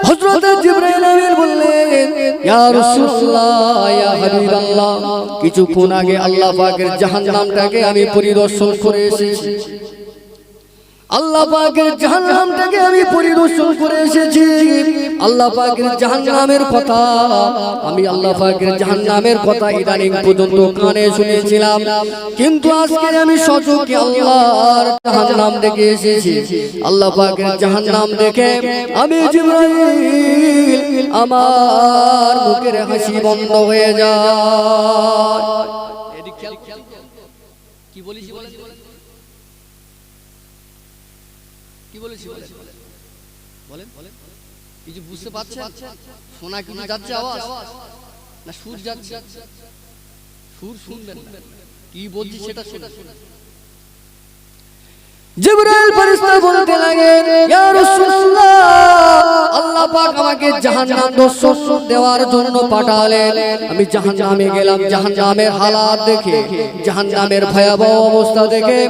হযরত জিবরাইল আমিন বললেন, ইয়া রাসূলুল্লাহ, ইয়া হাবিবাল্লাহ, কিছুক্ষণ আগে আল্লাহ পাকের জাহান্নামটাকে আমি পরিদর্শন করে এসেছি। আল্লাহ পাকের জাহান্নামটাকে আমি পরিদর্শন করে এসেছি। আল্লাহ পাকের জাহান্নামের কথা, আমি আল্লাহ পাকের জাহান্নামের কথা ইদানিং পর্যন্ত কানে শুনেছিলাম, কিন্তু আজকে আমি সচক্ষে আল্লাহর জাহান্নাম দেখে এসেছি। আল্লাহ পাকের জাহান্নাম দেখে আমি জিবরাইল, আমার মুখের হাসি বন্ধ হয়ে যায়। কি বলেছি কি বলেছি বলেন কিছু বুঝতে পারছেন? শোনা কিছু যাচ্ছে আওয়াজ না সুর যাচ্ছে? সুর শুনবেন, কি বলছি সেটা শুনুন। জিবরাইল ফেরেশতা বলতে লাগেন, ইয়া রাসূলুল্লাহ, আল্লাহ পাক আমাকে জাহান্নাম দর্শন দেওয়ার জন্য পাঠালেন। আমি জাহান্নামে গেলাম, জাহান্নামের হালাত দেখে, জাহান্নামের ভয়াবহ অবস্থা দেখে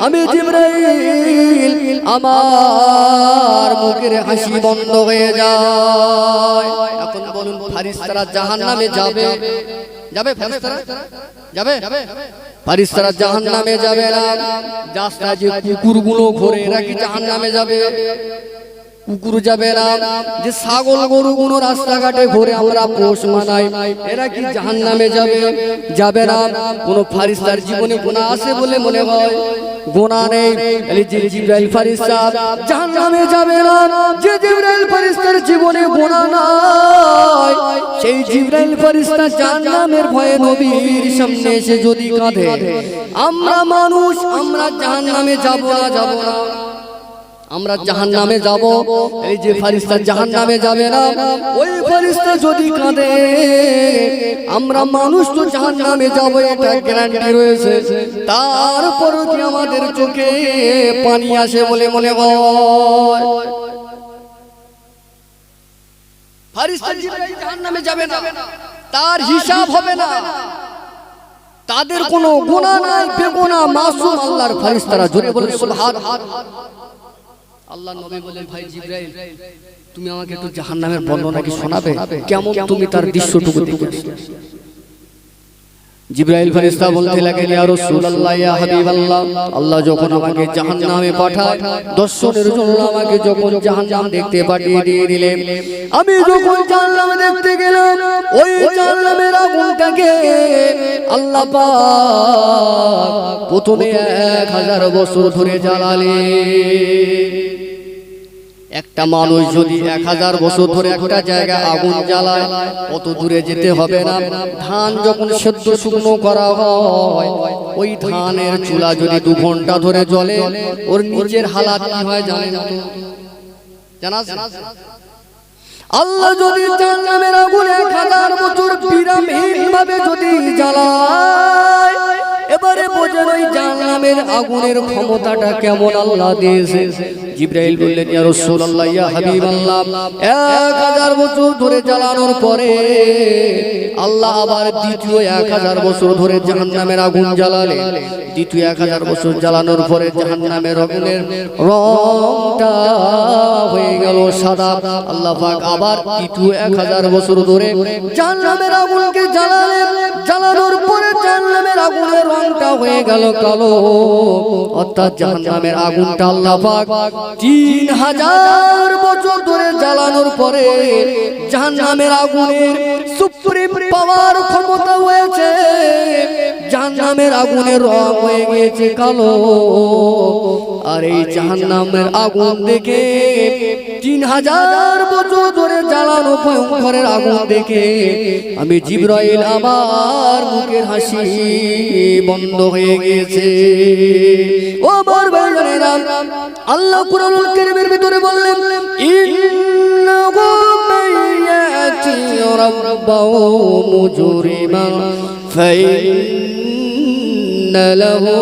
আমি জিবরাইল, আমার মুখের হাসি বন্ধ হয়ে যায়। এখন বলুন, ফেরেশতারা জাহান্নামে যাবে? যাবে ফেরেশতারা? যাবে? ফেরেশতারা জাহান্নামে যাবে না। রাস্তায় যে কুকুরগুলো ঘোরে এরা কি জাহান্নামে যাবে? কুকুর যাবে না। যে ছাগল গরুগুলো রাস্তাঘাটে ঘোরে আমরা পোষ মানাই, এরা কি জাহান্নামে যাবে? যাবে না। কোন ফেরেশতার জীবনে গুনাহ আছে বলে মনে হয়? গুনাহ নেই। তাহলে যে জিবরাইল ফেরেশতা জাহান্নামে যাবে না, যে জিবরাইল ফেরেশতার জীবনে গুনাহ নাই, সেই জিবরাইল ফেরেশতা জাহান্নামের ভয়ে নবীর সামনে এসে যদি কাঁদে, আমরা মানুষ, আমরা জাহান্নামে যাব না? যাব না। আমরা জাহান্নামে যাব। এই যে ফেরেশতা জাহান্নামে যাবে না, ওই ফেরেশতা যদি কাঁদে, আমরা মানুষ তো জাহান্নামে যাব, এটা গ্যারান্টি রয়েছে। তারপরও কি আমাদের চোখে পানি আসে বলে মনে হয়? ফেরেশতা জিবরাইল জাহান্নামে যাবে না, তার হিসাব হবে না, তাদের কোনো গুনাহ নাই, বেগুনাহ মাসুম আল্লাহর ফেরেশতারা। জোরে বলেন সুবহানাল্লাহ। আল্লাহ নবী বলেন, ভাই জিবরাইল, তুমি আমাকে একটু জাহান্নামের বর্ণনা কি শোনাবে? কেমন তুমি তার দৃশ্যটুকু দেখে? জিবরাইল ফেরেশতা বলতে লাগেন, ইয়া রাসূলুল্লাহ, ইয়া হাবিবাল্লাহ, আল্লাহ যখন আমাকে জাহান্নামে পাঠায় দর্শনের জন্য, আমাকে যখন জাহান্নাম দেখতে পাঠিয়ে দিয়ে দিলেন, আমি যখন জাহান্নাম দেখতে গেলাম, ওই জাহান্নামের আগুনটাকে আল্লাহ পাক প্রথমে 1000 বছর ধরে জ্বালালেন। একটা মানুষ যদি 1000 বছর ধরে একটা জায়গায় আগুন জ্বালায়, কত দূরে যেতে হবে না। ধান যখন সেদ্ধ শুকনো করা হয়, ওই ধানের চুলা যদি 2 ঘন্টা ধরে জ্বলে, ওর নিচের হালাত কি হয় জানেন তো? জানা? আল্লাহ যদি জাহান্নামের আগুন 1000 বছর বিরামহীনভাবে যদি জ্বালায়, এবারে বোঝেন ওই জাহান্নামের আগুনের ক্ষমতাটা কেমন আল্লাহ দিয়েছে। জিবরাইল বললেন, ইয়া রাসূলুল্লাহ, ইয়া হাবিবাল্লাহ, 1000 বছর ধরে জ্বালানোর পরে আল্লাহ আবার দ্বিতীয় 1000 বছর ধরে জাহান্নামের আগুন জ্বালালেন। দ্বিতীয় 1000 বছর জ্বালানোর পরে জাহান্নামের আগুনের রংটা হয়ে গেল সাদা। আল্লাহ পাক আবার দ্বিতীয় 1000 বছর ধরে জাহান্নামের আগুনকে জ্বালালেন। জ্বালানোর পরে জাহান্নামের আগুনের রংটা হয়ে গেল কালো। অর্থাৎ জাহান্নামের আগুনটা আল্লাহ পাক 3000 বছর ধরে জ্বালানোর পরে জাহান্নামের আগুনের সুপ্রিম পাওয়ার ক্ষমতা হয়েছে, জাহান্নামের আগুনের রং হয়ে গিয়েছে কালো। আর এই জাহান্নামের আগুন দেখে 3000 বছর ধরে জ্বালানো ভয়ঙ্করের আগুন দেখে আমি জিবরাইল, আমার মুখের হাসি বন্ধ হয়ে গিয়েছে। ও আমার ভাইরা, আল্লাহ কুরআনুল কারীমের ভিতরে বললেন, ইন্নাহু মাইয়াতি রাব্বাহু মুজরিমান ফাইন্না লাহু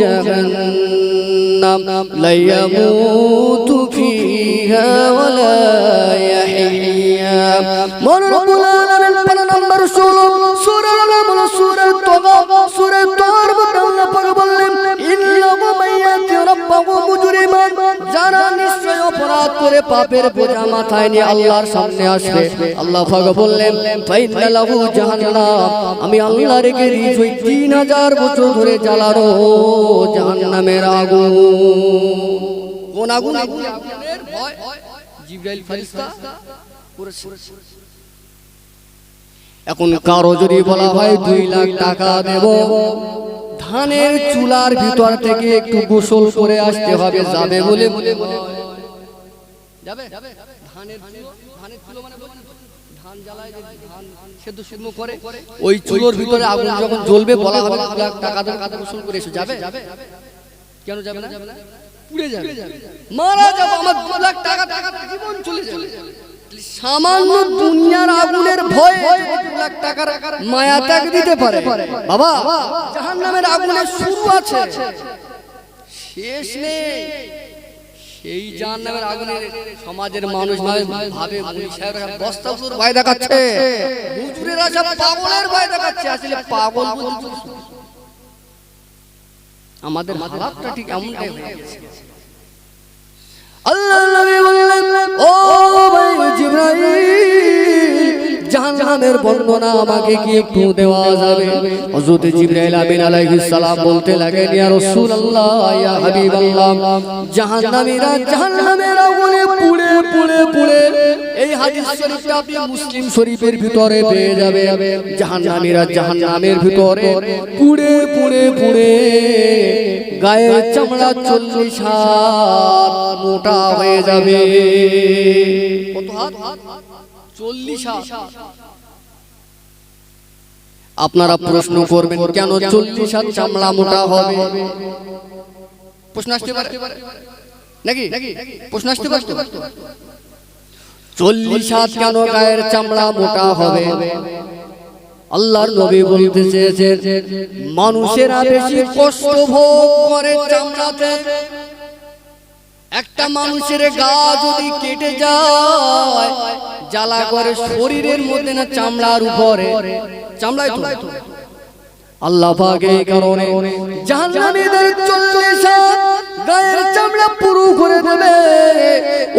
জাহান্নাম লা ইয়ামুতু ফিহা ওয়া লা ইয়াহইয়া। মন রব্বুল আলামিন 15 নম্বর সূরা আল-নামল, সূরা তাওবা, সূরা তাওবার মধ্যে আল্লাহ পাক বললেন, ইন্নাহু মাইয়াতি রাব্বাহু মুজরিমান, যারা নিশ্চয় অপরাধ করে পাপের বোঝা মাথায় নিয়ে আল্লাহর সামনে আসবে, আল্লাহ পাক বললেন ফাইন্না লাহু জাহান্নাম, আমি আল্লাহ রেখে দিয়েছি 3000 বছর ধরে জ্বালানো জাহান্নামের আগুন। কোন আগুন? আগুনের ভয় জিবরাইল ফেরেশতা করেছে। এখন কারো যদি বলা হয় 2 লাখ টাকা দেব, ধানের চুলার ভিতর থেকে একটু গোসল করে আসতে হবে, যাবে বলে যাবে? ধানের চুলো মানে ধান জ্বালায়, ধান সেদ্ধ সেদ্ধ করে ওই চুলোর ভিতরে আগুন যখন জ্বলবে বলা হবে 2 লাখ টাকা দিয়ে গোসল করে এসো, যাবে? কেন যাবে না? পুড়ে যাবে, মারা যাবে, আমার 2 লাখ টাকা জীবন চলে যাবে। সামান্য দুনিয়ার আগুনের ভয়ে 2 লাখ টাকার মায়া ত্যাগ দিতে পারে বাবা। জাহান্নামের আগুনের শুরু আছে, শেষ নেই। সেই জাহান্নামের আগুনের সমাজের মানুষ ভাবে মুনি সাহেবরা বস্তা হুজুর ভয় দেখাচ্ছে, হুজুরেরা সব পাগলের ভয় দেখাচ্ছে। আসলে পাগল আমাদের হালাতটা ঠিক এমনটাই হয়ে গেছে। আল্লাহ নবী বললেন ও ভাই জিবরাইল, জাহান্নামের বর্ণনা আমাকে কি একটু দেওয়া যাবে? হযরত জিবরাইল আমিন আলাইহিস সালাম বলতে লাগেন ইয়া রাসূলুল্লাহ, ইয়া হাবিবাল্লাহ, জাহান্নামীরা জাহান্নামের আগুনে পুড়ে পুড়ে পুড়ে, এই হাদিস শরীফটা আপনি মুসলিম শরীফের ভিতরে পেয়ে যাবেন। জাহান্নামীরা জাহান্নামের ভিতরে পুড়ে পুড়ে পুড়ে গায়ের চামড়া 40 হাত মোটা হয়ে যাবে। কত হাত? 40 হাত। আপনারা প্রশ্ন করবেন কেন 40 হাত চামড়া মোটা হবে? প্রশ্ন আসতে পারে নাকি? প্রশ্ন আসতে পারে? 40 হাত কেন গায়ের চামড়া মোটা হবে? আল্লাহর নবী বলতে চেয়েছেন মানুষেরা বেশি কষ্ট ভোগ করে চামড়াতে। একটা মানুষের গা যদি কেটে যায় জ্বালা করে শরীরের মধ্যে না চামড়ার উপরে, চামড়ায় তো। আল্লাহ পাক এই কারণে জাহান্নামীদের 40 হাত গায়ের চামড়া পুরো করে দেবে।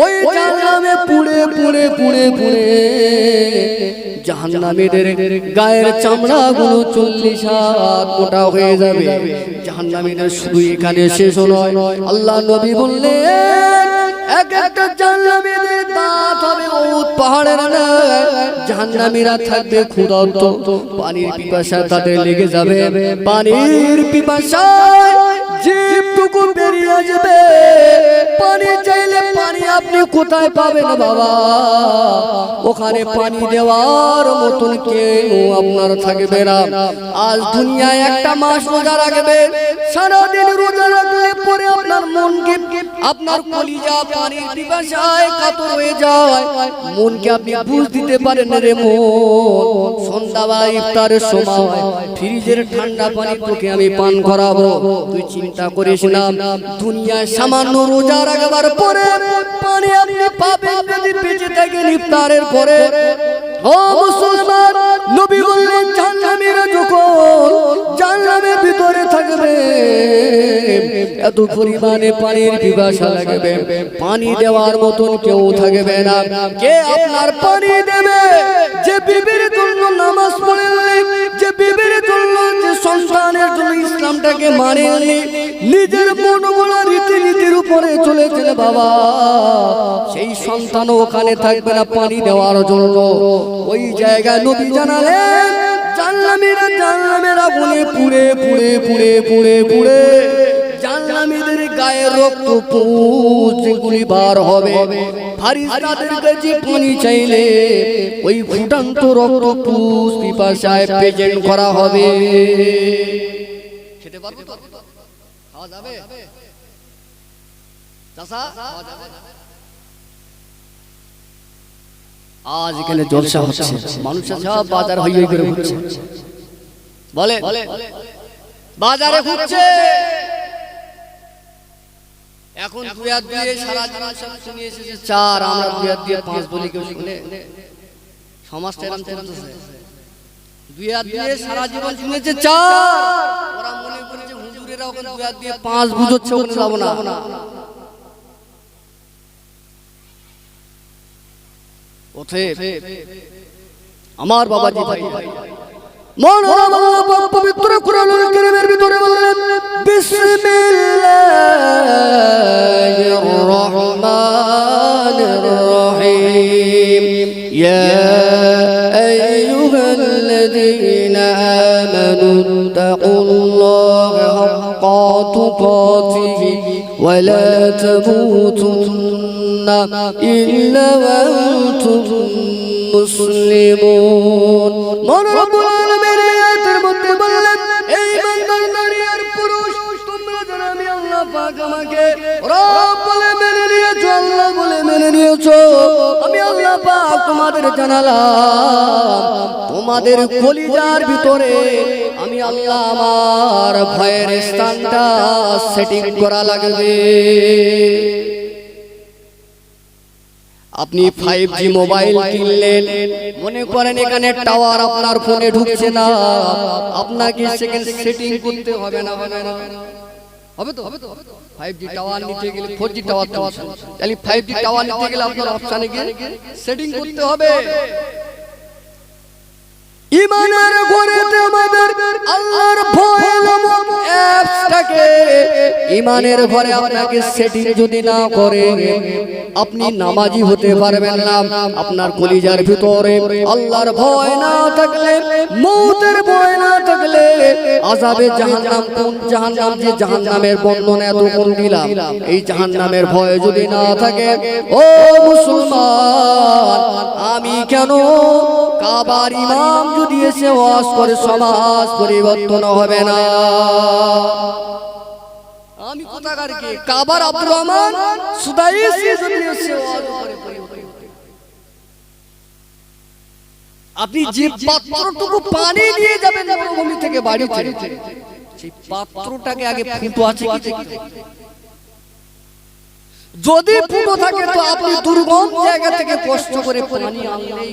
ওই জাহান্নামে পুড়ে পুড়ে পুড়ে পুড়ে জাহান্নামীদের গায়ের চামড়াগুলো 40 হাত মোটা হয়ে যাবে। জাহান্নামীদের শুধু এখানে শেষ নয়, আল্লাহ নবী বললেন এক একটা জাহান্নামীদের দাঁত হবে উট পাহাড়ের ন্যায়। জাহান্নামীরা থাকবে ক্ষুধার্ত, পানির পিপাসা তাদের লেগে যাবে। পানির পিপাসায় জিভটুকু বেরিয়ে যাবে। পানি চাইলে পানি আপনি কোথায় পাবেন বাবা? ওখানে পানি দেওয়ার মতন কেউ আপনার থাকবে না। আজ দুনিয়ায় একটা মাস রোজা রাখবে, সারাদিন রোজা রাখলে পরে আপনার মনকে, আপনার কলিজা পানির পিপাসায় কাতর হয়ে যায়। মনকে আপনি বুঝ দিতে পারেন না রে মন, সন্ধ্যাবেলা ইফতারের সময় ফ্রিজের ঠান্ডা পানি তোকে আমি পান করাবো। তুই চিন্তা করিস না, দুনিয়ায় সামান্য রোজা রাখবার পরে পানি আপনি পাবেন যদি বেঁচে থাকেন ইফতারের পরে। ও মুসলমান, নবী বললেন জাহান্নামীরা যখন জাহান্নামের ভিতরে থাকবে এত পরিমাণে পানির পিপাসা লাগবে, পানি দেওয়ার মতন কেউ থাকবে না। কে আপনার পানি দেবে? যে বিবির জন্য নামাজ পড়েননি, যে বিবির জন্য, যে সন্তানের জন্য ইসলামটাকে মানেননি, নিজের মনগড়া রীতিনীতির উপরে চলেছেন বাবা, সেই সন্তান ওখানে থাকবে না পানি দেওয়ার জন্য। ওই জায়গায় নবী জানালেন জাহান্নামীরা জাহান্নামের আগুনে পুড়ে পুড়ে পুড়ে পুড়ে পুড়ে জাহান্নামীদের গায়ে রক্ত পুঁজ যেগুলি বার হবে, ফারিস্তাদের কাছে পানি চাইলে ওই ফুটান্ত রক্ত পুঁজ পিপাসায় প্রেজেন্ট করা হবে। খেতে পারবো তো? খাওয়া যাবে? চাচা খাওয়া যাবে? আজ এখানে জলসা হচ্ছে, মানুষের সব বাজার হই হই করে ঘুরছে, বলে বাজারে ঘুরছে। এখন 2 আর 2 সারা জীবন সব শুনে এসেছে 4, আমরা 2 আর 2 5 বলি কেউ শুনে? সমাজটা এরকম চলতেছে। 2 আর 2 সারা জীবন শুনেছে 4, ওরা মনে করেছে হুজুরেরা ওখানে 2 আর 2 5 বুঝাচ্ছে, ওখানে যাব না। অতএব আমার বাবাজি ভাই, মহান আল্লাহ পাক পবিত্র কোরআনুল কারীমের ভিতরে বললেন, বিসমিল্লাহির রহমানির রহিম, ইয়া আইয়ুহাল্লাযীনা আমানু তাকুল্লাহা হাক্কা তুকাতিহি ওয়া লা তামুতুন্না ইল্লা ওয়া আনতুম মুসলিমুন। মহান আল্লাহ আয়াতের মধ্যে বললেন, এই বান্দার নারী আর পুরুষ, তোমরা যারা আমি আল্লাহ পাক আমাকে রব বলে মেনে নিয়েছো, আল্লাহ বলে মেনে নিয়েছো, আমি আল্লাহ পাক তোমাদের জানালাম, তোমাদের কলিজার ভিতরে আমি আল্লাহ আমার ভয়ের স্থানটা সেটিং করা লাগবে। আপনি 5G মোবাইল কিনলেন, মনে করেন এখানে টাওয়ার আপনার ফোনে ঢুকছে না, আপনাকে সেকেন্ড সেটিং করতে হবে না? হবে তো? 5G টাওয়ার নিতে গেলে 4G টাওয়ার তাহলে 5G টাওয়ার নিতে গেলে আপনার অপশনে গিয়ে সেটিং করতে হবে। ঈমানের ঘরেতে আমাদের আল্লাহর ভয় নামক অ্যাপসটাকে ঈমানের ঘরে আপনাকে সেটিং যদি না করে, আপনি নামাজি হতে পারবেন না। আপনার কলিজার ভিতরে আল্লাহর ভয় না থাকলে, মউতের ভয় না থাকলে, আযাবে জাহান্নাম, কোন জাহান্নাম, যে জাহান্নামের বর্ণনা এতক্ষণ দিলাম, এই জাহান্নামের ভয় যদি না থাকে, ও মুসলমান, আমি কেন কাবার ইমাম যদি এসে ওয়াজ করে সমাজ পরিবর্তন হবে না? আমি কোথাকার কে? কাবার আব্দুর রহমান সুদাইসি যদি এসে ওয়াজ করে আপনি যে পাত্রটুকু পানি দিয়ে যাবেন মরুভূমি থেকে বাড়িতে, সেই পাত্রটাকে আগে ফুটো আছে কি? যদি ফুটো থাকে তো আপনি দুর্গম জায়গা থেকে কষ্ট করে পানি আনলেই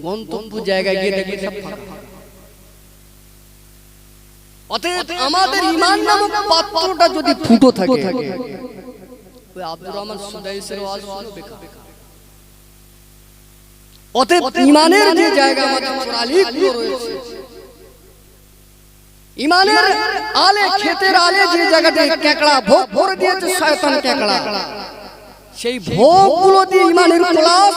গন্তব্য জায়গায় গিয়ে দেখবেন সব ফাঁকা। অতএব আমাদের ঈমান নামক পাত্রটা যদি ফুটো থাকে, ওই আব্দুর রহমান সুদাইসের ওয়াজ শুনে বেকার। অতএব ঈমানের যে জায়গা আমাদের চোরালিগুলো রয়েছে, ঈমানের আলে, ক্ষেতের আলে যে জায়গাটায় কেকড়া ভোগ ভরে দিয়েছে শয়তান কেকড়া, সেই ভোগগুলো দিয়ে ঈমানের ক্লাস,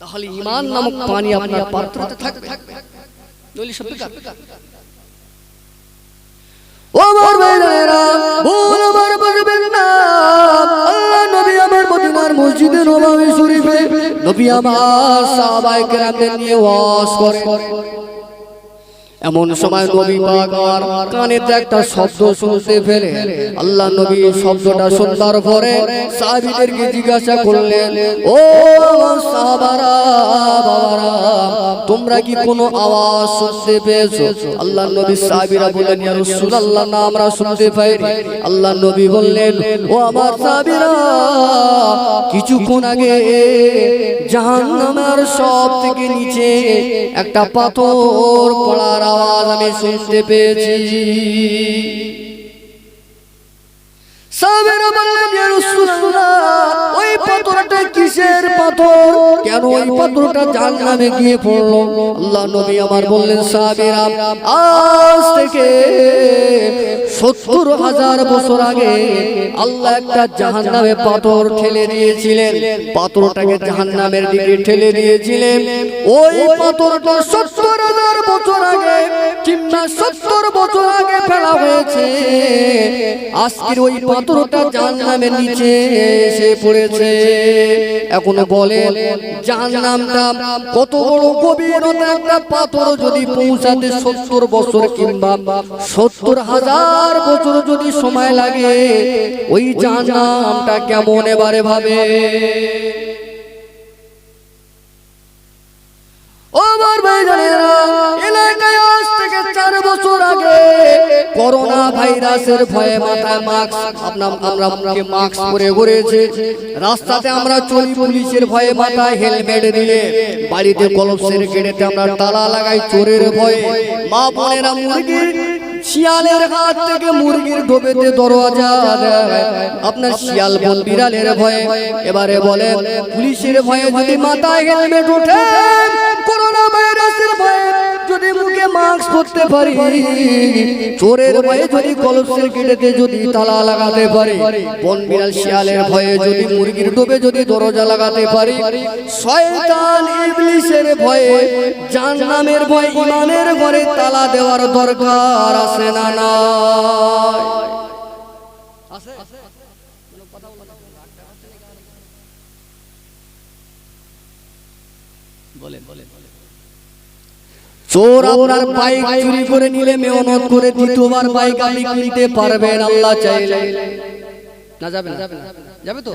তাহলে ঈমান নামক পানি আপনার পাত্রতে থাকবে, নইলে সব বেকার। ও আমার ভাইরা, ভুল আমার বুঝবেন না। আল্লাহ নবী আমার মদিনার মসজিদে নববী শরীফে নবী আমার সাহাবায়ে কেরামদের নিয়ে ওয়াজ করে। এমন সময় নবী পাক আমার কানেতে একটা শব্দ শুনতে পেলে, আল্লাহ নবী শব্দটা শোনার পরে সাহাবীদেরকে জিজ্ঞাসা করলেন, ও সাহাবারা, বাবারা, তোমরা কি কোনো আওয়াজ শুনতে পেয়েছো? আল্লাহ নবী সাহাবীরা বললেন, ইয়া রাসূলুল্লাহ, না আমরা শুনতে পাইনি। আল্লাহ নবী বললেন, ও আমার সাহাবীরা, কিছুক্ষণ আগে জাহান্নামের সবথেকে নিচে একটা পাথর পড়ার আওয়াজ আমি শুনতে পেয়েছি। সাহাবীরা বললেন, ইয়া রাসূলুল্লাহ, ওই পাথরটা কিসের পাথর? কেন ওই পাথরটা জাহান্নামে গিয়ে পড়লো? আল্লাহ নবী আমার বললেন, সাহাবীরা, আজ থেকে ৭০,০০০ বছর আগে আল্লাহ একটা জাহান্নামে পাথর ঠেলে দিয়েছিলেন, পাথরটাকে জাহান্নামের দিকে ঠেলে দিয়েছিলেন। ওই পাথরটা ৭০,০০০ বছর আগে কিংবা ৭০ বছর আগে ফেলা হয়েছে। আজকের ওই পাথরটা জাহান্নামের নিচে এসে পড়েছে। এখনো বলেন, জাহান্নামটা কত বড় গভীরতা? একটা পাথর যদি পৌঁছাতে ৭০ বছর কিংবা ৭০,০০০ বছর যদি সময় লাগে, ওই জাহান্নামটা কেমন এবারে ভাবে। আমার ভাইজানেরা, এলাকায় আজ থেকে ৪ বছর আগে করোনা ভাইরাসের ভয়ে মাথায় মাস্ক, আমরা মাস্ক পরে ঘুরেছি, রাস্তাতে আমরা চলি পুলিশের ভয়ে মাথায় হেলমেট দিয়ে, বাড়িতে কলপসের গেটেতে আমরা তালা লাগাই চোরের ভয়ে, মা বোনেরা মুরগির শিয়ালের হাত থেকে মুরগির ঢোপেতে দরওয়াজা দেয় আপনার শিয়াল বন বিড়ালের ভয়ে। এবারে বলে পুলিশের ভয়ে যদি মাথায় হেলমেট ওঠে, করোনা ভাইরাসের ভয়ে যদি মুখে মাস্ক পরতে পারি, চোরের ভয়ে যদি কলসের গেটেতে যদি তালা লাগাতে পারি, বন বিড়াল শিয়ালের ভয়ে যদি মুরগির ঢোপে যদি দরজা লাগাতে পারি, শয়তান ইবলিসের ভয়ে জাহান্নামের ভয়ে ঈমানের ঘরে তালা দেওয়ার দরকার আছে না নাই? আছে? বলেন বলেন। চোর আপনার বাইক চুরি করে নিলে মেহনত করে দ্বিতীয়বার বাইক আপনি কিনতে পারবেন আল্লাহ চাইলে। না যাবে না? যাবে তো?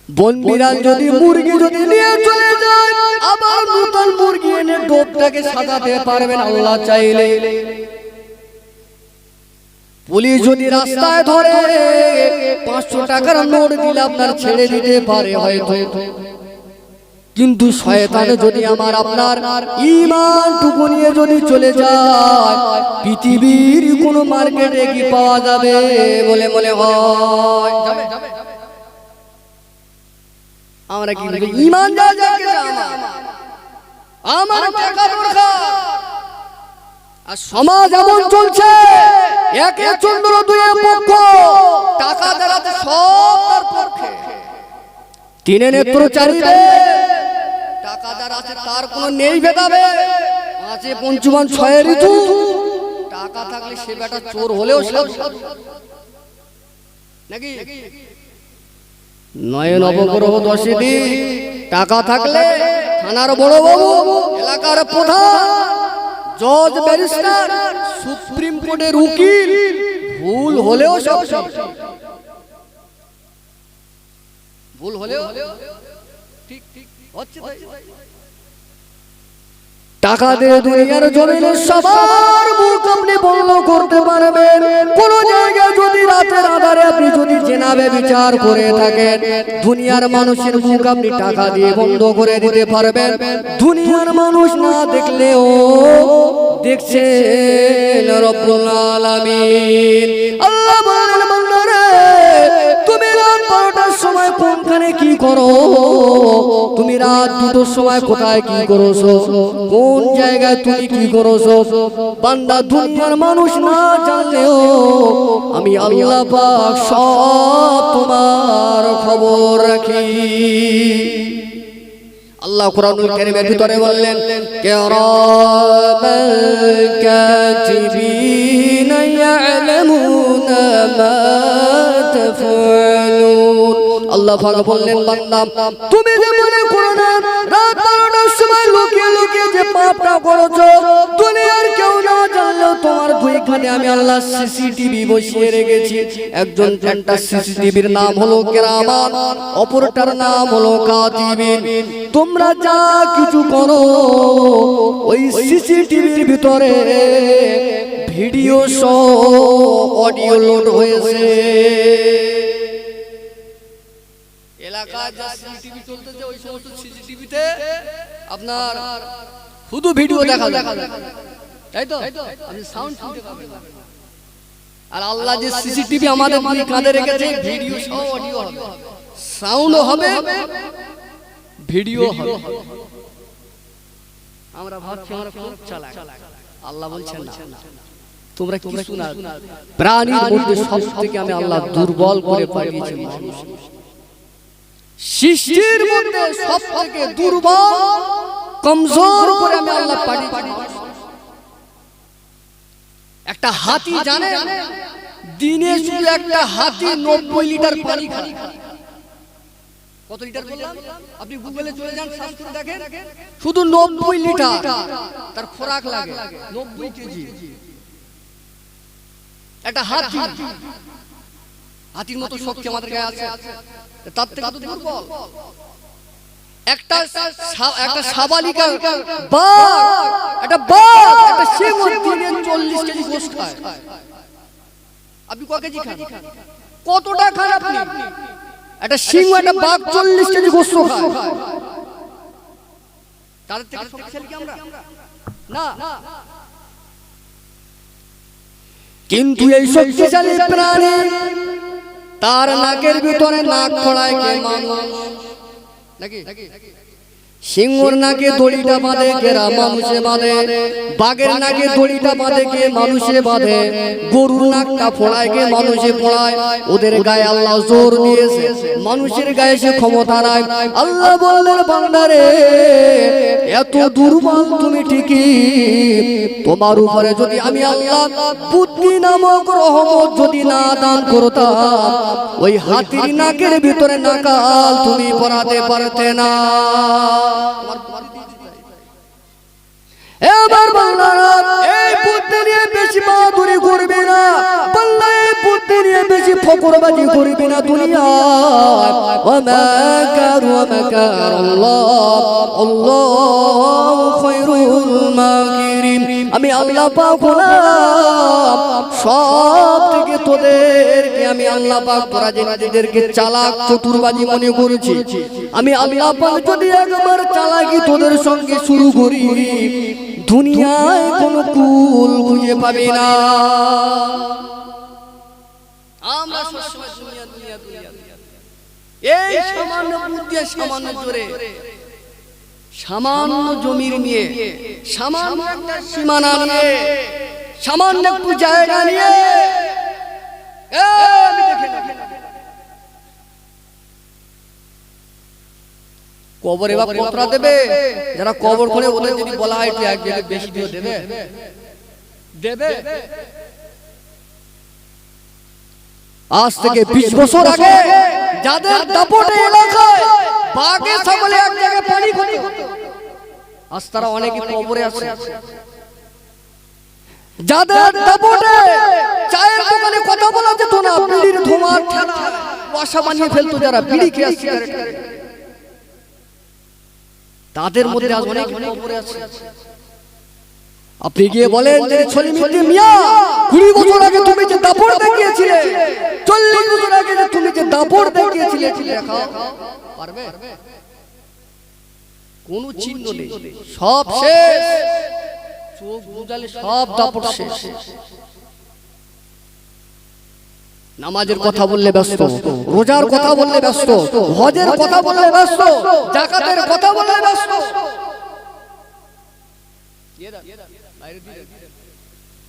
বন বিড়াল যদি মুরগি যদি নিয়ে চলে যায়, আবার নতুন মুরগি এনে ঢোপটাকে সাজাতে পারবেন আল্লাহ চাইলে। পুলিশ যদি রাস্তায় ধরে 500 টাকার নোট দিলে আপনার ছেড়ে দিতে পারে হয়তো, কিন্তু শয়তান যদি আমার আপনার ঈমানটুকু নিয়ে যদি চলে যায়, পৃথিবীর কোন মার্কেটে কি পাওয়া যাবে বলে মনে হয়? আমরা কি ঈমান যা যাকে আমার টাকা দরকার। আর সমাজ এমন চলছে, একে চন্দ্র দুয়ে পক্ষ, টাকা দাঁড়াতে সব তার পক্ষে। তিনে নেত্র চারিবে, টাকা যার আছে তার কোনো নেই ভেদাবে। পাঁচে পঞ্চমান ছয় ঋতু, টাকা থাকলে সে বেটা চোর হলেও নাকি? নয় নবগ্রহ 10 দিন, টাকা থাকলে থানার বড় বাবু, এলাকার প্রধান, জজ, ব্যারিস্টার, সুপ্রিম কোর্টের উকিল, ভুল হলেও সব ভুল হলেও ঠিক ঠিক হচ্ছে। টাকা দিয়ে দুনিয়ার জমিনে সবার মুখ আপনি বন্ধ করতে পারবেন। কোন জায়গায় যদি রাতের আধারে আপনি যদি জেনাবে বিচার করে থাকেন, দুনিয়ার মানুষের মুখ আপনি টাকা দিয়ে বন্ধ করে দিতে পারবেন। দুনিয়ার মানুষ না দেখলেও দেখছেন রব্বুল আলামিন। আল্লাহ বলেন বান্দারে, তুমি রাত 12টার সময় কোনখানে কি করো? তুমি রাত 2টোর সময় কোথায় কি করছো? কোন জায়গায় তুমি কি করছো? বান্দা দুনিয়ার মানুষ না জানলেও আমি আল্লাহ পাক সব তোমার খবর রাখি। আল্লাহ কুরআনুল কারীমের ভিতরে বললেন, কিরামান কাতিবিনা ইয়ালামুনা মা তাফআলুন। আল্লাহ পাক বললেন, বান্দা তুমি যে মনে করো না রাত 12টার সময় লুকিয়ে লুকিয়ে যে পাপটা করেছো, দুনিয়ার কেউ না জানলেও তোমার দুইখানে আমি আল্লাহ সিসিটিভি বসিয়ে রেখেছি। একটা সিসিটিভির নাম হলো কিরামান, অপরটার নাম হলো কাতিবিন। তোমরা যা কিছু করো ওই সিসিটিভির ভিতরে ভিডিও সহ অডিও লোড হয়েছে। এলাকায় যা সিসিটিভি চলতেছে ওই সমস্ত সিসিটিভিতে আপনার শুধু ভিডিও দেখা যায়, তাই তো? আপনি সাউন্ড শুনতে পাবেন। আর আল্লাহ যে সিসিটিভি আমাদের দুই কাঁধে রেখেছে, ভিডিও সহ অডিও হবে, সাউন্ডও হবে, ভিডিও হবে। আমরা ভাবছি আমরা খুব চালাক, আল্লাহ বলছেন না, তোমরা কি শোনা? প্রাণীর মধ্যে সবথেকে আমি আল্লাহ দুর্বল করে পাঠিয়েছি মানুষ। সৃষ্টির মধ্যে সবথেকে দুর্বল কমজোর করে আমি আল্লাহ পাঠিয়েছি। একটা হাতি জানে দিনে শুধু একটা হাতি 90 লিটার পানি খায়। কত লিটার বললাম? আপনি গুগলে চলে যান, সার্চ করে দেখেন, শুধু 90 লিটার তার খোরাক লাগে, 90 কেজি। একটা হাতি, হাতির মতো শক্তি আমাদের গায়ে আছে, তার থেকে তো দুর্বল। একটা শাবালিকা বাঘ, একটা সিংহ দিনে 40 কেজি গোশত খায়। আপনি ক কেজি খান? কতটা খান আপনি? একটা সিংহ একটা বাঘ 40 কেজি গোশত খায়। তাদের থেকে শক্তিশালী কি আমরা? না। কিন্তু এই শক্তিশালী প্রাণী তার নাকের ভিতরে নাক ফোড়ায় কে? মানুষ নাকি? সিংহর নাকে দড়িটা বাঁধে কেরা? মানুষে বাঁধে। বাঘের নাকে দড়িটা বাঁধে কে? মানুষে বাঁধে। গরুর নাকটা ফোড়ায় কে? মানুষে ফোড়ায়। ওদের গায়ে আল্লাহ জোর দিয়েছে, মানুষের গায়ে সে ক্ষমতা নাই। আল্লাহ বললেন বান্দারে এত দুর্বল তুমি ঠিকই, তোমার উপরে যদি আমি আল্লাহ বুদ্ধি নামক রহমত যদি না দান করতাম, ওই হাতির নাকের ভিতরে নাকাল তুমি পরাতে পারতে না। এবার বাংলারা এই বুদ্ধি নিয়ে বেশি বাহাদুরি করবে না, বাংলা এই বুদ্ধি নিয়ে বেশি ফকরবাজি করবে না দুনিয়ায়। ওয়া মাকারু ওয়া মাকারাল্লাহ আল্লাহু খায়রুল মাকিরিন। আমি আল্লাহ পাক হলাম সব থেকে তোদেরকে আমি আল্লাহ পাক তোরা যে নিজেদেরকে চালাক চতুরবাজি মনে করেছি, আমি আল্লাহ পাক যদি একবার চালাকি তোদের সঙ্গে শুরু করি, দুনিয়ায় কোনো কুল খুঁজে পাবি না। আমরা সবসময় দুনিয়া দুনিয়া দুনিয়া, এই সামান্য বুদ্ধি সামান্য জোরে সামান্য জমির নিয়ে সামান্য একটা সীমানা নিয়ে সামান্য একটু জায়গা নিয়ে কবর এবার কতটা দেবে? যারা কবর করে ওদের যদি বলা হয় একটু এক জায়গায় বেশি দিয়ে দেবে দেবে। আজ থেকে 20 বছর আগে যাদের দাপটে এলাকায় বাঘে ছাগলে এক জায়গায় পানি ক্ষতি হতো, আজ তারা অনেকে কবরে আছে। যাদের দাপটে চায়ের দোকানে কথা বলা যেত না, বিড়ির ধোঁয়ার ঠেলা বাসা বানিয়ে ফেলতো যারা বিড়ি খেয়ে সিগারেট, তাদের মধ্যে আজ অনেক কবরে আছে। আপনি গিয়ে বলেন যে ছলিমিতি মিয়া 20 বছর আগে তুমি যে দাপট দেখিয়েছিলে, 40 বছর আগে যে তুমি যে দাপট দেখিয়েছিলে, দেখাও পারবে? কোন চিহ্ন নেই, সব শেষ। চোখ বুঝালে সব দাপট শেষ। নামাজের কথা বললে ব্যস্ত, রোজার কথা বললে ব্যস্ত, হজের কথা বললে ব্যস্ত, যাকাতের কথা বললে ব্যস্ত,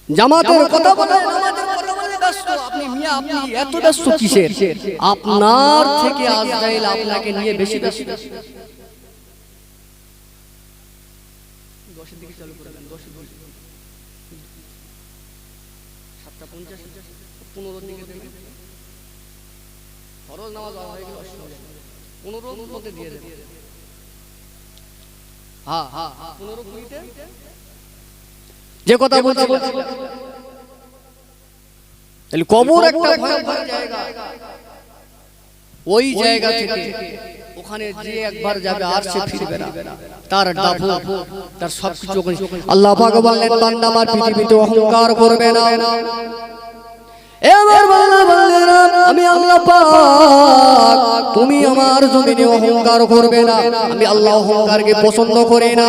জামাতের কথা বলে নামাজের কথা বলে ব্যস্ত। আপনি মিয়া আপনি এত ব্যস্ত কিসের? আপনার থেকে আজরাইল আপনাকে নিয়ে বেশি ব্যস্ত। 10 এর দিকে চালু করে দেন, 10 এর দিকে 7:50 15 এর দিকে দেন। ফরজ নামাজ হয়ে গেল 15 এর মধ্যে দিয়ে দেন। হ্যাঁ হ্যাঁ 15 মিনিটে যে কথা বলছি, তাহলে কবর একটা ভয়ঙ্কর জায়গা। ওই জায়গা থেকে ওখানে যে একবার যাবে আর সে ফিরবে না, তার দাফন তার সবকিছু। আল্লাহ পাক বলেন বান্দা আমার পৃথিবীতে অহংকার করবে না। এবার বললেন আমি আল্লাহ পাক তুমি আমার জমিনে অহংকার করবে না। আমি আল্লাহ অহংকারকে পছন্দ করি না।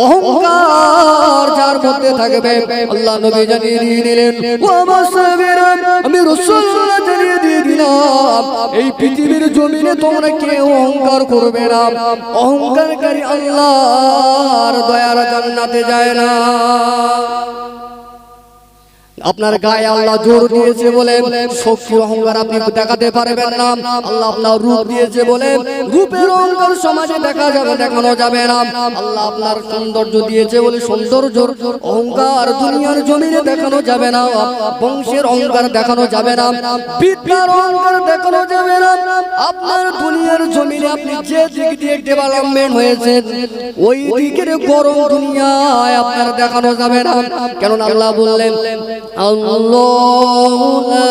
অহংকার যার মধ্যে থাকবে আল্লাহ নবী জানিয়ে দিয়ে দিলেন, ও আমার সাহাবীরা আমি রাসূলুল্লাহ জানিয়ে দিয়ে দিলাম এই পৃথিবীর জমিনে তোমরা কেউ অহংকার করবে না। অহংকারকারী আল্লাহর দয়ার জান্নাতে যায় না। আপনার গায়ে আল্লাহ জোর দিয়েছে বলে শক্তি অহংকার আপনি দেখাতে পারবেন না। আল্লাহ আপনার রূপ দিয়েছে বলে রূপের অহংকার সমাজে দেখানো যাবে না। আল্লাহ আপনার সৌন্দর্য দিয়েছে বলে সৌন্দর্য অহংকার দুনিয়ার জমিনে দেখানো যাবে না। বংশের অহংকার দেখানো যাবে না, বিদ্যার অহংকার দেখানো যাবে না। আপনার দুনিয়ার জমিনে আপনি যে দিক দিয়ে ডেভেলপমেন্ট হয়েছে ওই দিকের গরম দুনিয়ায় আপনার দেখানো যাবে না। কারণ আল্লাহ বললেন আল্লাহু লা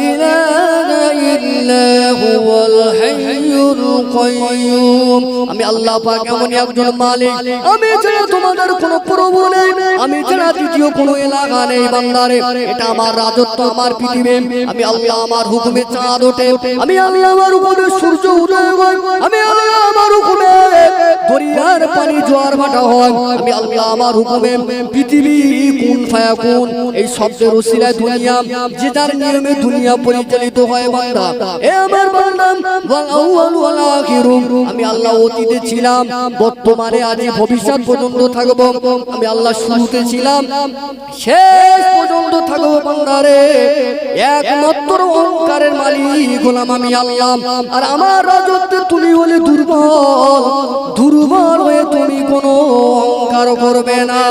ইলাহা ইল্লা হুয়াল হাইয়ুল কাইয়্যুম। আমি আল্লাহ পাক এমন একজন মালিক, আমি ছাড়া তোমাদের কোনো প্রভু নেই, আমি ছাড়া দ্বিতীয় কোনো এলাকা নেই বান্দারে। এটা আমার রাজত্ব, আমার পৃথিবী। আমি আল্লাহ আমার হুকুমে চাঁদ ওঠে, আমি আল্লাহ আমার হুকুমে সূর্য উদয় হয়, আমি আল্লাহ আমার হুকুমে দরিয়ার পানি জোয়ার ভাটা হয়, আমি আল্লাহ আমার হুকুমে পৃথিবী কুন ফায়াকুন এই শব্দের ওসিলায় দুনিয়া যে যার নিয়মে দুনিয়া পরিচালিত হয় বান্দা। এ আমার বান্দা, ওয়াল আউয়াল ওয়াল আখিরু, আমি আল্লাহ অতীতে ছিলাম, বর্তমানে আজ ভবিষ্যৎ পর্যন্ত থাকবো। আমি আল্লাহ শুরুতে ছিলাম, শেষ পর্যন্ত থাকবো বান্দারে। একমাত্র অহংকারের মালিক হলাম আমি আল্লাহ। আর আমার রাজত্বে তুমি হলে দুর্বল, দুর্বল হয়ে তুমি কোনো অহংকার করবে না।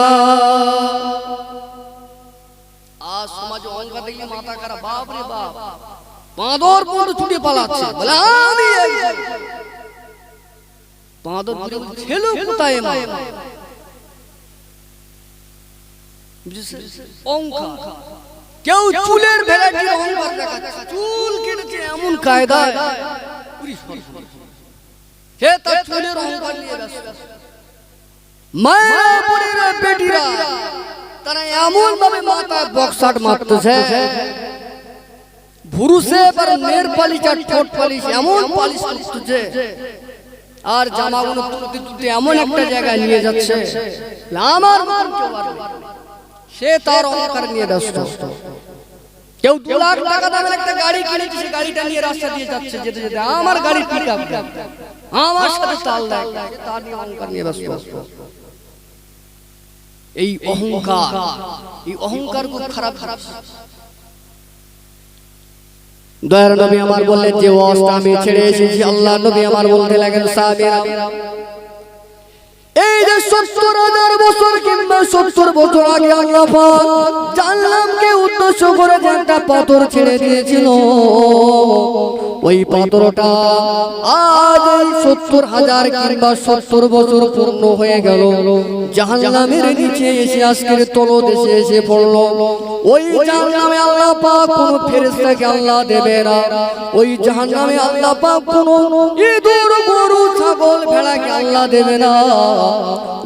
আজ সমাজে অহংকার দেখলে মাথা খারাপ, বাপ রে বাপ, বাঁদর পর্যন্ত ছুটে পালাচ্ছে, বলে আমি বাঁদর ছেলে কোথায় মা, অহংকার। কেউ চুলের ভ্যারাইটি অহংকার দেখাচ্ছে, চুল কেটেছে এমন কায়দায়, সে তার চুলের অহংকার নিয়ে ব্যস্ত। মায়েরা বেটিরা তারা এমন ভাবে মাথায় বক্সাট মারতেছে, ভুরুসে পর নেল পালিশ আর ঠোঁট পালিশ এমন পালিশ করতেছে, আর জামাগুলো তুলতে তুলতে এমন একটা জায়গায় নিয়ে যাচ্ছে আমার মন কেউ পারবে, সে তার অহংকার নিয়ে ব্যস্ত। কেউ 2 লাখ টাকা দামের একটা গাড়ি কিনেছে, সে গাড়িটা নিয়ে রাস্তা দিয়ে যাচ্ছে, যেতে যেতে আমার গাড়ি পিকআপ, আমার সাথে তাল দেয়, তার নিয়ে অহংকার নিয়ে ব্যস্ত। এই অহংকার, এই অহংকার খুব খারাপ খারাপ। দয়ার নবী আমার বললেন যে ওয়াজটা আমি ছেড়ে এসেছি, আল্লাহ নবী আমার বলতে লাগেন সাহাবীরা, এই যে 70,000 বছর কিংবা 70 বছর আগে আল্লাহ পাক জাহান্নামকে উদ্দেশ্য করে যে একটা পাথর ছেড়ে দিয়েছিল, ওই পাথরটা আজ 70,000 কিংবা 70 বছর পূর্ণ হয়ে গেল, জাহান্নামের নিচে এসে আজকের তলদেশে এসে পড়লো। ওই জাহান্নামে আল্লাহ পাক কোন ফেরেশতাকে আল্লাহ দেবে না, ওই জাহান্নামে আল্লাহ পাক কোন ইঁদুর গরু ছাগল ভেড়াকে আল্লাহ দেবে না,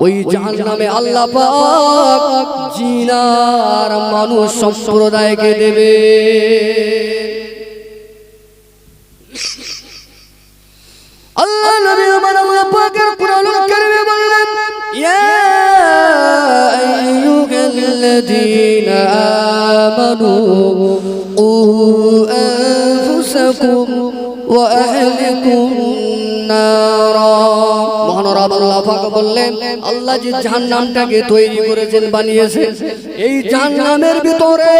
ওই জাহান্নামে আল্লাহ পাক জিন আর মানুষ সম্প্রদায়কে দেবে। আল্লাহ নবী আমার আল্লাহ পাকের কুরআনুল কারীমে বললেন, ইয়া আইয়ুহাল্লাযীনা আমানু কু আনফুসাকুম ওয়া আহলিকুম নারা। মহান রব আল্লাহ পাক বললেন, আল্লাহ যে জাহান্নামটাকে তৈরি করেছেন, বানিয়েছেন, এই জাহান্নামের ভিতরে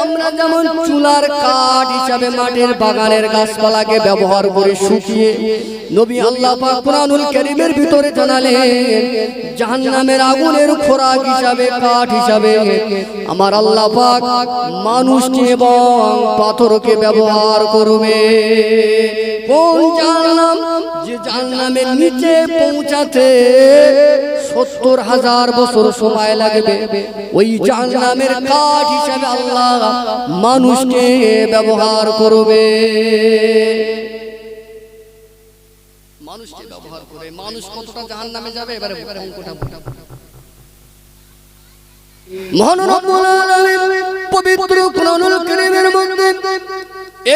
আমরা যেমন চুলার কাঠ হিসাবে মাটির বাগানের গাছপালাকে ব্যবহার করে শুকিয়ে, নবী আল্লাহ পাক কুরআনুল কারীমের ভিতরে জানালেন জাহান্নামের আগুনের খোরাক হিসাবে, কাঠ হিসাবে আমার আল্লাহ পাক মানুষকে এবং পাথরকে ব্যবহার করবে। কোন জাহান্নাম? যে জাহান্নামের নিচে পৌঁছাতে 70,000 বছর সময় লাগবে, ওই জাহান্নামের কাঠ হিসাবে আল্লাহ মানুষকে ব্যবহার করবে। মানুষকে ব্যবহার করে মানুষ কতটা জাহান্নামে যাবে, এবারে অঙ্কটা বলি। মহান রব্বুল আলামিন পবিত্র কুরআনুল কারীমের মধ্যে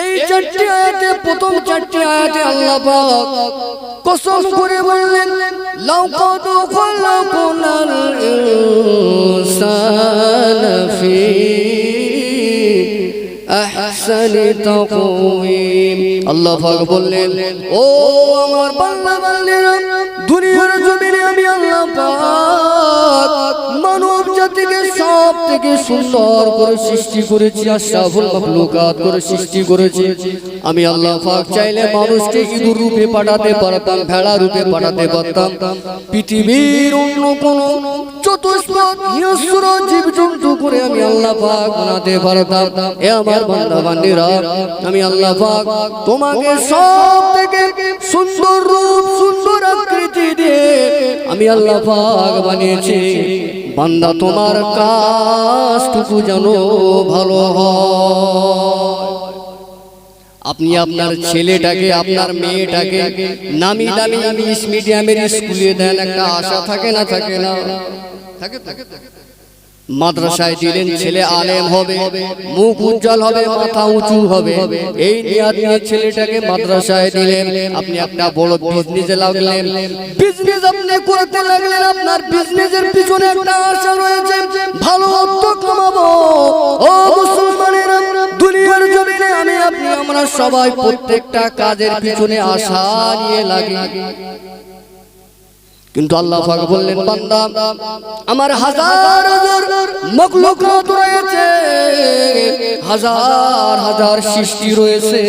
এই 4টি আয়াতে, প্রথম 4টি আয়াতে আল্লাহ পাক কসম করে বললেন, লাকাদ খালাকনাল ইনসানা ফি আহসানি তাকওয়িম। আল্লাহ পাক বললেন, ও আমার বান্দা বান্দীরা, দুনিয়ার জমিনে আমি আল্লাহ পাক মানব জাতিকে সব থেকে সুন্দর করে সৃষ্টি করেছি, আশরাফুল মাখলুকাত করে সৃষ্টি করেছি। আমি আল্লাহ পাক চাইলে মানুষকে ইঁদুর রূপে পাঠাতে পারতাম, ভেড়া রূপে পাঠাতে পারতাম, পৃথিবীর অন্য কোন চতুষ্পদ হিংস্র জীবজন্তু করে আমি আল্লাহ পাক বানাতে পারতাম। এ আমার বান্দা বান্দীরা, আমি আল্লাহ পাক তোমাকে সব থেকে সুন্দর রূপ, সুন্দর আকৃতি দিয়ে আমি আল্লাহ পাক বানিয়েছি। বান্দা তোমার কাজটুকু যেন ভালো হয়। আপনি আপনার ছেলেটাকে, আপনার মেয়েটাকে নামি দামি ইংলিশ মিডিয়ামের স্কুলে দেন, একটা আশা থাকে না? থাকে। মাদ্রাসায় দিলেন, ছেলে আলেম হবে, মুখ উজ্জ্বল হবে, মাথা উঁচু হবে, এই নিয়াত নিয়ে ছেলেটাকে মাদ্রাসায় দিলেন। আপনি একটা বড় বিজনেসে লাগলেন, বিজনেস আপনি করতে লাগলেন, আপনার বিজনেসের পিছনে একটা আশা রয়েছে, ভালো অর্থ কামাবো। ও মুসলমানেরা, দুনিয়ার জমিনে আমি আপনি আমরা সবাই প্রত্যেকটা কাজের পিছনে আশা নিয়ে লাগি। কিন্তু আল্লাহ পাক বললেন, বান্দা আমার হাজার হাজার মাখলুকাত রয়েছে, হাজার হাজার সৃষ্টি রয়েছে,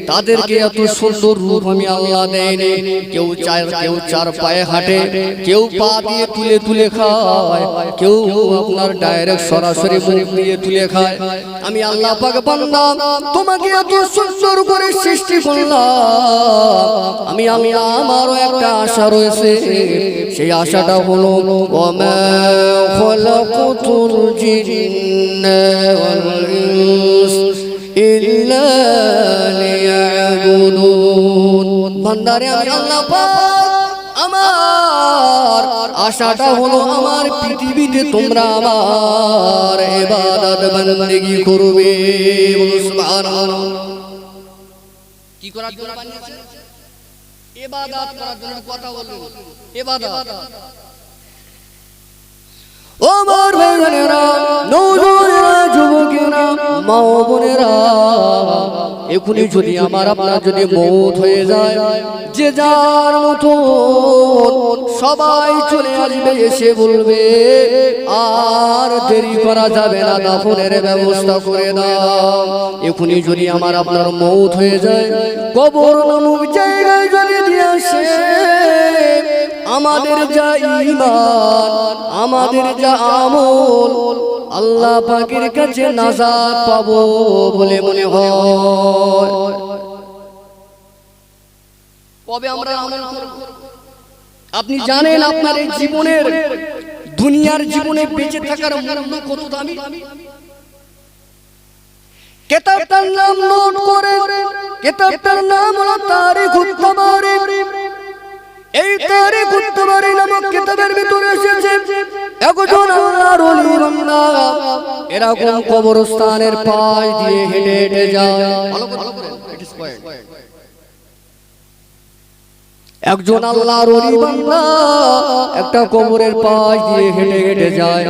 তাদেরকে এত সুন্দর রূপ আমি আল্লাহ দেইনি। কেউ চার পায়ে হাঁটে, কেউ পা দিয়ে তুলে তুলে খায়, কেউ আপনার ডাইরেক্ট সরাসরি মুখ দিয়ে তুলে খায়। আমি আল্লাহ পাক বান্দা তোমাকে এত সুন্দর করে সৃষ্টি করলাম, আমি আমারও একটা আশা রয়েছে, সেই আশাটা হলো ওমা খালাকুতুল জিন্না ওয়াল ইনস ইল্লা লিয়াবুদুন। বান্দারে আমি আল্লাহ পাক আমার আশাটা হলো আমার পৃথিবীতে তোমরা আমার ইবাদত বندگی করবে। সুবহানাল্লাহ। কি করার জন্য বানিয়েছে? ইবাদত করার জন্য। কথা বলুন, ইবাদত। ও আমার ভাইরা, নওজোয়ানেরা, যুবকেরা, মা ও বোনেরা, এখনই যদি আমার আপনার যদি মওত হয়ে যায়, যে যার মতো সবাই চলে আসবে, এসে বলবে আর দেরি করা যাবে না, দাফনের ব্যবস্থা করে দাও। এখনই যদি আমার আপনার মওত হয়ে যায়, কবর নামক জায়গায় যদি দিয়ে আসে, আমাদের যা ঈমান, আমাদের যা আমল, আল্লাহ পাকের কাছে নাজাত পাবো বলে মনে হয়। কবে আমরা আমল করব? আপনি জানেন আপনার এই জীবনের, দুনিয়ার জীবনে বেঁচে থাকার মূল্য কত দামি? কিতাবটার নাম নোট করে, কিতাবটার নাম হলো তারিখুত তাবারি। এই তারিখুত তাবারি নামক কিতাবের ভিতরে এসেছে একজন আল্লাহর ওলি বান্দা এরকম কবরস্থানের পাশ দিয়ে হেঁটে হেঁটে যায়। একজন আল্লাহর ওলি বান্দা একটা কবরের পাশ দিয়ে হেঁটে হেঁটে যায়।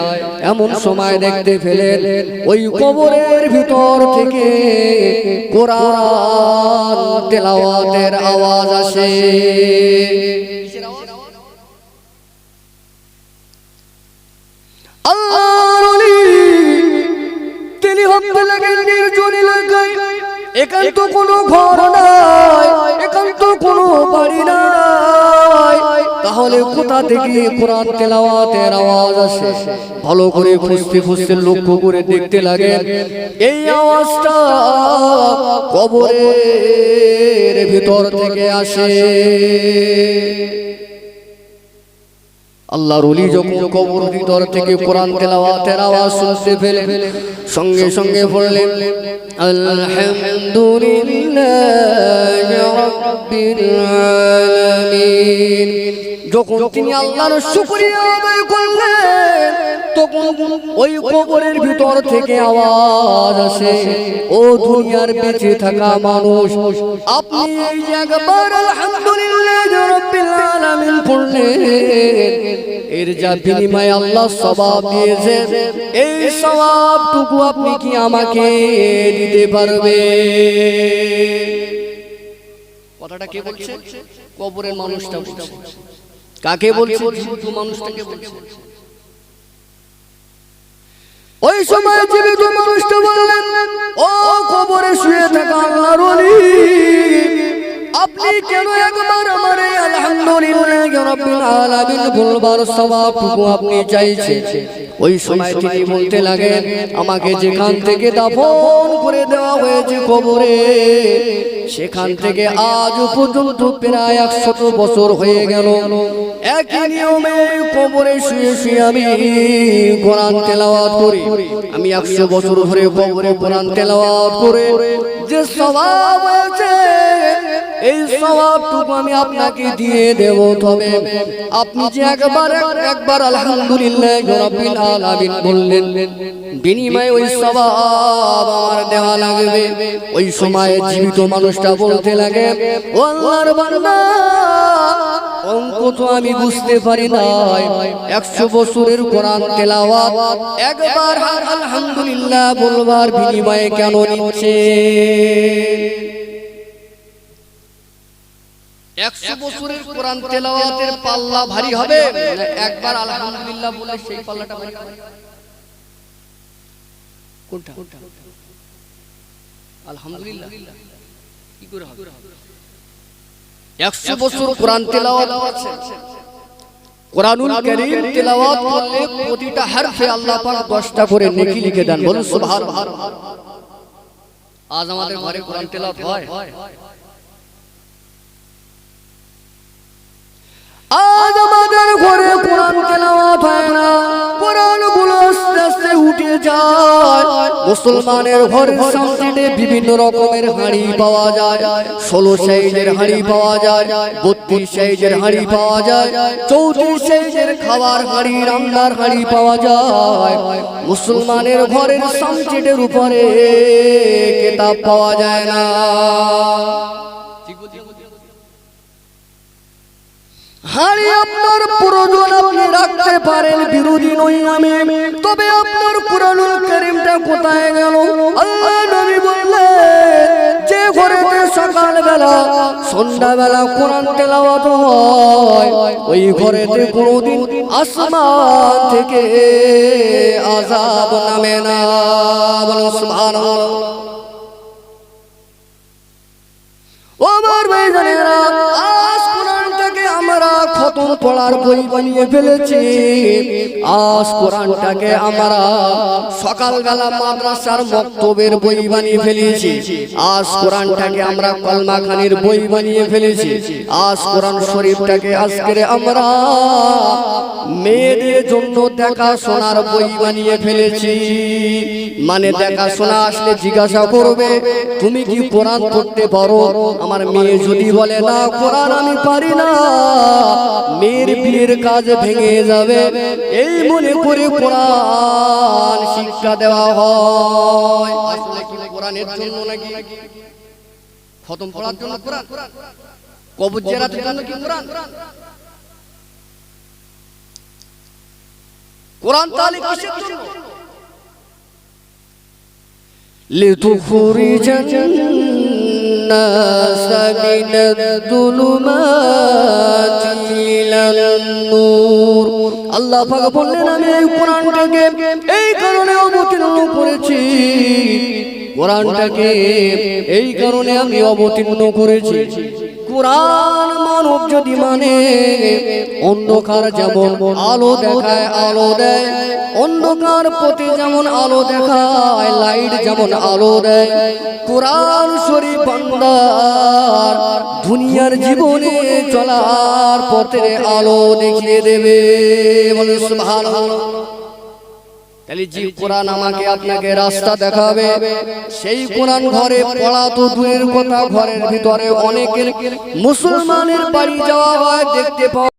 এমন সময় দেখতে পেলেন ওই কবরের ভিতর থেকে কোরআন তেলাওয়াতের আওয়াজ আসে। আল্লাহর ওলি তিনি ভাবতে লাগেন নির্জন এলাকায়, একান্ত কোনো ঘর নাই, একান্ত কোনো বাড়ি নাই, তাহলে কোথা থেকে কোরআন তেলাওয়াতের আওয়াজ আসে? ভালো করে খুঁজতে খুঁজতে লক্ষ্য করে দেখতে লাগেন এই আওয়াজটা কবরের ভিতর থেকে আসে। আল্লাহর ওলি যখন কবর ভিতর থেকে কোরআন তেলাওয়াতের আওয়াজ শুনতে পেলেন, সঙ্গে সঙ্গে বললেন আলহামদুলিল্লাহি রাব্বিল আলামিন। যখন তিনি আল্লাহর শুকরিয়া আদায় করলেন, তখন ওই কবরের ভিতর থেকে আওয়াজ আসে, ও দুনিয়ার বেঁচে থাকা মানুষ, আপনি এই একবার আলহামদুলিল্লাহি রাব্বিল আলামিন পড়লেন, এর যা বিনিময়ে আল্লাহ সওয়াব দিয়েছেন, এই সওয়াবটুকু আপনি কি আমাকে দিতে পারবে? কথাটা কে বলছে? কবরের মানুষটা বলছে। কাকে বলছে? জীবিত মানুষটাকে বলছে। ওই সময় জীবিত মানুষটা বললেন, ও কবরে শুয়ে থাকা আল্লাহর ওলি, আপনি কেন একবার আমার এই আলহামদুলিল্লাহি রাব্বিল আলামিন বলবার সওয়াবটুকু আপনি চাইছেন? ওই সময় তিনি বলতে লাগেন, আমাকে যেখান থেকে দাফন করে দেওয়া হয়েছে কবরে, সেখান থেকে আজ পর্যন্ত প্রায় 100 বছর হয়ে গেল। একই নিয়মে কবরে শুয়ে শুয়ে আমি কোরআন তেলাওয়াত করি। আমি 100 বছর ধরে কবরে কোরআন তেলাওয়াত করে যে সওয়াব আছে, এই সওয়াবটুকু আমি আপনাকে দিয়ে দেব। তবে আপনি যে একবার আলহামদুলিল্লাহ রাব্বিল আলামিন বললেন, বিনিময়ে ওই সওয়াব আমার দেওয়া লাগবে। ওই সময় জীবিত মানুষটা বলতে লাগে, ও আল্লাহর বান্দা, অঙ্ক তো আমি বুঝতে পারি না, 100 বছরের কোরআন তেলাওয়াত একবার আলহামদুলিল্লাহ বলবার বিনিময়ে কেন নিচ্ছে? 100 বছরের কোরআন তেলাওয়াতের পাল্লা ভারী হবে, একবার আলহামদুলিল্লাহ বলে সেই পাল্লাটা ভারী হবে? কোনটা? আলহামদুলিল্লাহ কি করে হবে? 100 বছর কোরআন তেলাওয়াত করছে, কোরআনুল কারীম তেলাওয়াত করলে প্রতিটা হরফে আল্লাহ পাক 10টা করে নেকি লিখে দেন। বলুন সুবহানাল্লাহ। আজ আমাদের ঘরে কোরআন তেলাওয়াত হয়? আজ আমাদের ঘরে কোরআন তেলাওয়াত হয় না, কোরআনগুলো আস্তে আস্তে উঠে যায়। মুসলমানের ঘরের সামনে বিভিন্ন রকমের হাঁড়ি পাওয়া যায়, 16 সাইজের হাঁড়ি পাওয়া যায়, 32 সাইজের হাঁড়ি পাওয়া যায়, 34 সাইজের খাবার হাঁড়ি, রান্নার হাঁড়ি পাওয়া যায়। মুসলমানের ঘরের সামচেটের উপরে কিতাব পাওয়া যায় না। হাঁড়ি আপনার প্রয়োজন আপনি রাখতে পারেন, বিরোধী নই আমি, তবে আপনার কোরআনুল কারীমটা কোথায় গেল? আল্লাহ নবী বললেন, যে ঘরেতে সকালবেলা সন্ধ্যাবেলা কোরআন তেলাওয়াত হয়, ওই ঘরেতে কোনোদিন আসমান থেকে আযাব নামে না। বলুন সুবহানাল্লাহ। ওমর ভাইজানেরা, আজ কোরআনটাকে আমরা খতম পড়ার বই বানিয়ে ফেলেছি। আজ কোরআনটাকে আমরা সকালবেলা মাদ্রাসার মক্তবের বই বানিয়ে ফেলেছি। আজ কোরআনটাকে আমরা কলমাখানির বই বানিয়ে ফেলেছি। আজ কোরআন শরীফটাকে আজকে আমরা মেয়েদের জন্য দেখাশোনার বই বানিয়ে ফেলেছি। মানে দেখাশোনা আসলে জিজ্ঞাসা করবে, তুমি কি কোরআন পড়তে পারো? আমার মেয়ে যদি বলে না কোরআন আমি পারি না, মেয়ের বিয়ের কাজ ভেঙে যাবে, এই মনে করে কোরআন শিক্ষা দেওয়া হয়। আসলে কি কোরআনের জন্য নাকি? খতম পড়ার জন্য কোরআন? কবর জিয়ারতের জন্য কি কোরআন? কোরআন তাহলে কিসের জন্য? লিতুখরিজান নাস মিনাজ-যুলুমাতি ইলান নূর। আল্লাহ পাক বললেন, আমি এই কোরআনটাকে এই কারণে অবতীর্ণ করেছি, কোরআনটাকে এই কারণে আমি অবতীর্ণ করেছি। কোরআন মানব যদি মানে, অন্ধকার যেমন আলো দেখায় আলো দেয়, অন্ধকার পথে যেমন আলো দেখায়, লাইট যেমন আলো দেয়, কোরআন শরীফ বান্দার দুনিয়ার জীবনে চলার পথে আলো দেখিয়ে দেবে। বলুন সুবহানাল্লাহ। তাহলে যে কোরআন আমাকে আপনাকে রাস্তা দেখাবে, সেই কোরআন ঘরে পড়া তো দূরের কথা, ঘরের ভিতরে অনেকের মুসলমানের বাড়ি যাওয়া হয়, দেখতে পাওয়া